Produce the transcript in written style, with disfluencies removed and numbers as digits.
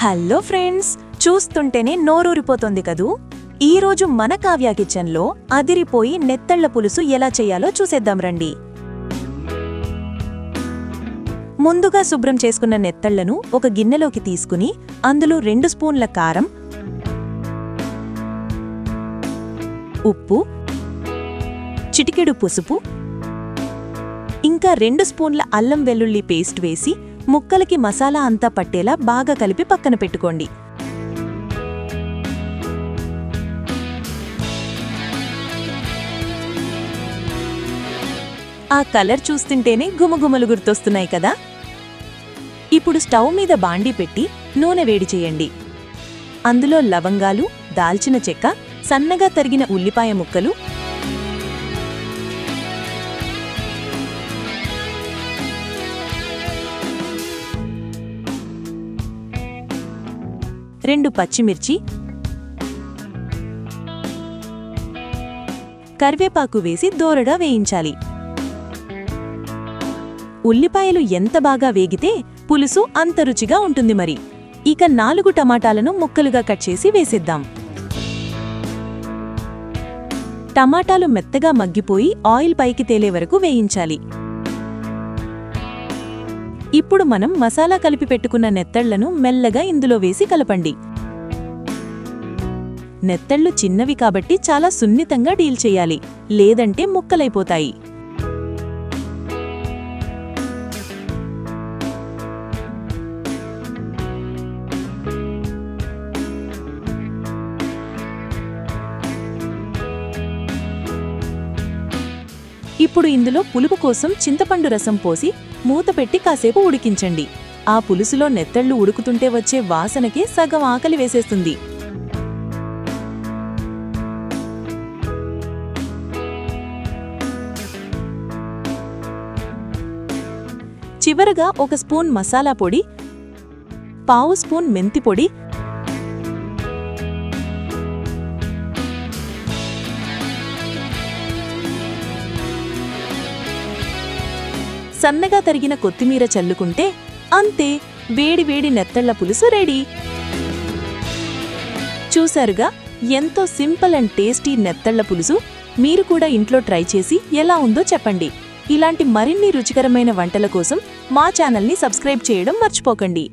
Hello friends, చూస్తుంటేనే నోరూరిపోతోంది కదూ. ఈరోజు మన కావ్య కిచెన్లో అదిరిపోయి నెత్తళ్ల పులుసు ఎలా చేయాలో చూసేద్దాం రండి. ముందుగా శుభ్రం చేసుకున్న నెత్తళ్లను ఒక గిన్నెలోకి తీసుకుని అందులో 2 స్పూన్ల కారం, ఉప్పు, చిటికెడు పసుపు, ఇంకా 2 స్పూన్ల అల్లం వెల్లుల్లి పేస్ట్ వేసి ముక్కలకి మసాలా అంతా పట్టేలా బాగా కలిపి పక్కన పెట్టుకోండి. ఆ కలర్ చూస్తుంటేనే గుమగుమలు గుర్తొస్తున్నాయి కదా. ఇప్పుడు స్టవ్ మీద బాండీ పెట్టి నూనె వేడి చేయండి. అందులో లవంగాలు, దాల్చిన చెక్క, సన్నగా తరిగిన ఉల్లిపాయ ముక్కలు, రెండు పచ్చిమిర్చి, కరివేపాకు వేసి దోరగా వేయించాలి. ఉల్లిపాయలు ఎంత బాగా వేగితే పులుసు అంత రుచిగా ఉంటుంది. మరి ఇక 4 టమాటాలను ముక్కలుగా కట్ చేసి వేసేద్దాం. టమాటాలు మెత్తగా మగ్గిపోయి ఆయిల్ పైకి తేలే వరకు వేయించాలి. ఇప్పుడు మనం మసాలా కలిపి పెట్టుకున్న నెత్తళ్లను మెల్లగా ఇందులో వేసి కలపండి. నెత్తళ్లు చిన్నవి కాబట్టి చాలా సున్నితంగా డీల్ చేయాలి, లేదంటే ముక్కలైపోతాయి. ఇప్పుడు ఇందులో పులుపు కోసం చింతపండు రసం పోసి మూత పెట్టి కాసేపు ఉడికించండి. ఆ పులుసులో నెత్తళ్లు ఉడుకుతుంటే వచ్చే వాసనకే సగం ఆకలి వేసేస్తుంది. చివరగా 1 స్పూన్ మసాలా పొడి, పావు స్పూన్ మెంతి పొడి, సన్నగా తరిగిన కొత్తిమీర చల్లుకుంటే అంతే, వేడివేడి నెత్తళ్ల పులుసు రెడీ. చూశారుగా, ఎంతో సింపుల్ అండ్ టేస్టీ నెత్తళ్ల పులుసు. మీరు కూడా ఇంట్లో ట్రై చేసి ఎలా ఉందో చెప్పండి. ఇలాంటి మరిన్ని రుచికరమైన వంటల కోసం మా ఛానల్ని సబ్స్క్రైబ్ చేయడం మర్చిపోకండి.